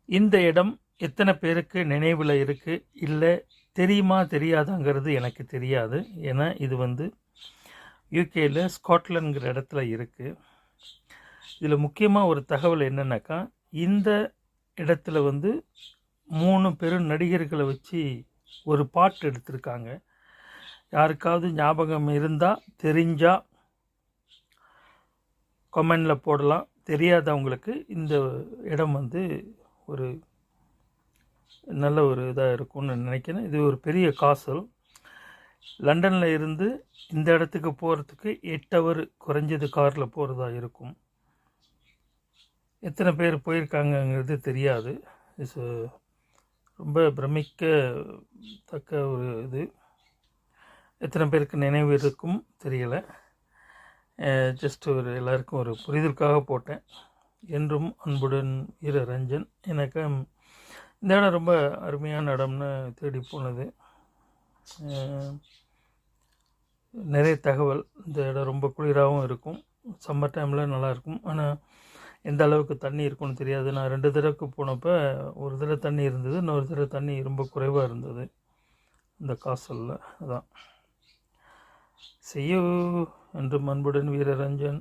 இந்த இடம் எத்தனை பேருக்கு நினைவில் இருக்குது, இல்லை தெரியுமா தெரியாதாங்கிறது எனக்கு தெரியாது. ஏன்னா இது வந்து யூகேயில் ஸ்காட்லாண்டுங்கிற இடத்துல இருக்குது. இதில் முக்கியமாக ஒரு தகவல் என்னென்னாக்கா, இந்த இடத்துல வந்து 3 பெரும் நடிகர்களை வச்சு ஒரு பாட்டு எடுத்திருக்காங்க. யாருக்காவது ஞாபகம் இருந்தால் தெரிஞ்சால் கமெண்டில் போடலாம். தெரியாதவங்களுக்கு இந்த இடம் வந்து ஒரு நல்ல ஒரு இதாக இருக்கும்னு நினைக்கிறேன். இது ஒரு பெரிய காசல். லண்டனில் இருந்து இந்த இடத்துக்கு போகிறதுக்கு 8 ஹவர் குறைஞ்சது காரில் போகிறதா இருக்கும். எத்தனை பேர் போயிருக்காங்கங்கிறது தெரியாது. இட்ஸ் ரொம்ப பிரமிக்கத்தக்க ஒரு இது. எத்தனை பேருக்கு நினைவு இருக்கும் தெரியலை. ஜஸ்ட் ஒரு எல்லாருக்கும் ஒரு புரிதலுக்காக போட்டேன். என்றும் அன்புடன் வீரரஞ்சன். எனக்கு இந்த இடம் ரொம்ப அருமையான இடம்னு தேடி போனது. நிறைய தகவல். இந்த இடம் ரொம்ப குளிராகவும் இருக்கும், சம்மர் டைமில் நல்லாயிருக்கும். ஆனால் எந்த அளவுக்கு தண்ணி இருக்குன்னு தெரியாது. நான் 2 தடவைக்கு போனப்போ ஒரு தடவை தண்ணி இருந்தது, இன்னொரு தடவை தண்ணி ரொம்ப குறைவாக இருந்தது இந்த காசலில். அதான் செய்யு என்றும் அன்புடன் வீரரஞ்சன்.